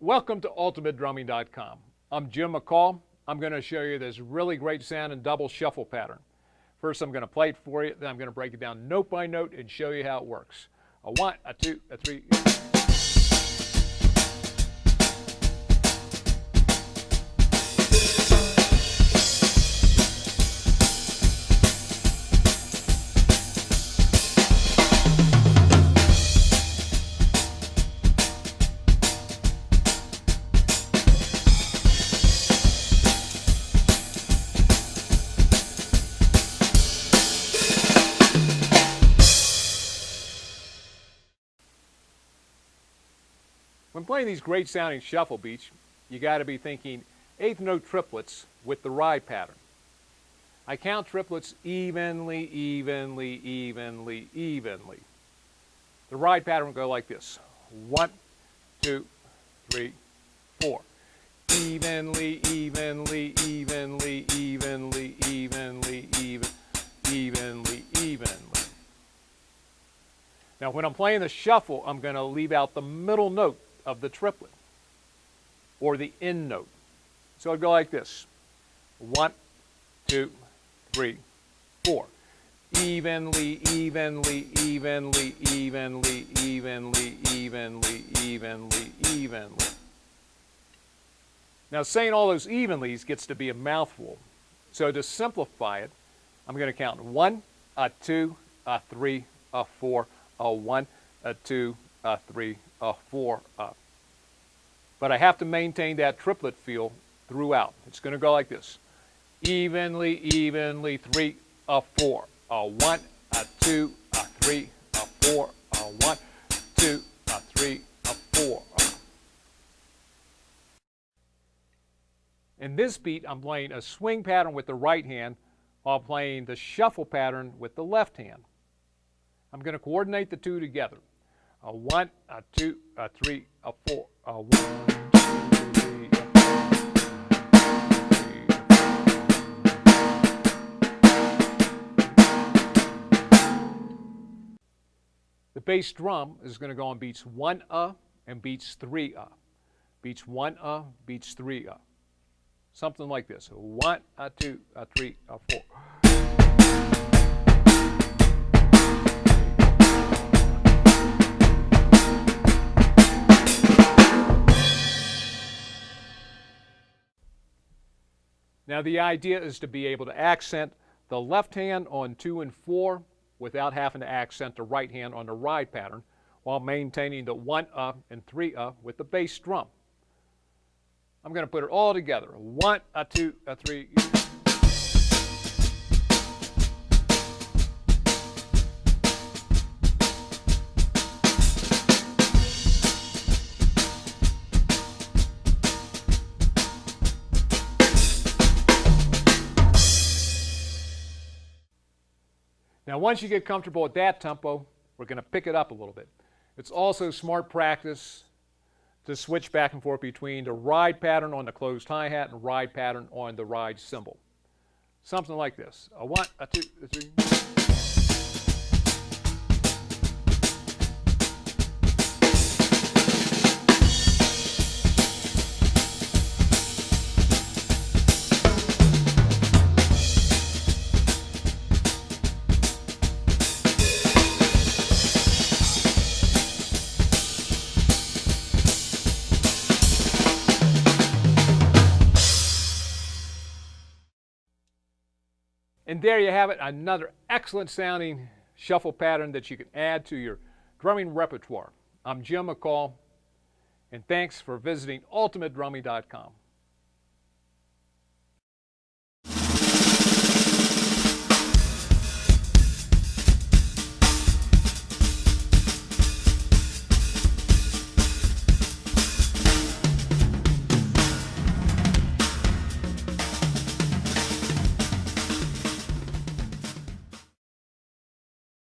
Welcome to ultimatedrumming.com. I'm Jim McCall. I'm going to show you this really great sound and double shuffle pattern. First, I'm going to play it for you, then I'm going to break it down note by note and show you how it works. A 1, a 2, a 3. When playing these great sounding shuffle beats, you got to be thinking eighth note triplets with the ride pattern. I count triplets evenly, evenly, evenly, evenly. The ride pattern will go like this. 1, 2, 3, 4. Evenly, evenly, evenly, evenly, evenly, evenly, evenly. Now when I'm playing the shuffle, I'm going to leave out the middle note of the triplet, or the end note. So it'll go like this. 1, 2, 3, 4. Evenly, evenly, evenly, evenly, evenly, evenly, evenly, evenly. Now saying all those evenlies gets to be a mouthful. So to simplify it, I'm going to count 1, a 2, a 3, a 4, a 1, a 2, a 3, a 4, up. But I have to maintain that triplet feel throughout. It's going to go like this. Evenly, evenly, 3, a 4, a 1, a 2, a 3, a 4, a 1, 2, a 3, a 4. In this beat, I'm playing a swing pattern with the right hand while playing the shuffle pattern with the left hand. I'm going to coordinate the two together. A 1, a 2, a 3, a 4, a 1, 2, 3, a 4. The bass drum is going to go on beats 1 and beats 3 Beats 1 beats 3 Something like this. A 1, a 2, a 3, a 4. Now the idea is to be able to accent the left hand on 2 and 4 without having to accent the right hand on the ride pattern while maintaining the 1 and 3 with the bass drum. I'm going to put it all together. A 1, a 2, a 3. Now once you get comfortable with that tempo, we're going to pick it up a little bit. It's also smart practice to switch back and forth between the ride pattern on the closed hi-hat and ride pattern on the ride cymbal. Something like this. A 1, a 2, a 3. And there you have it, another excellent sounding shuffle pattern that you can add to your drumming repertoire. I'm Jim McCall, and thanks for visiting ultimatedrumming.com.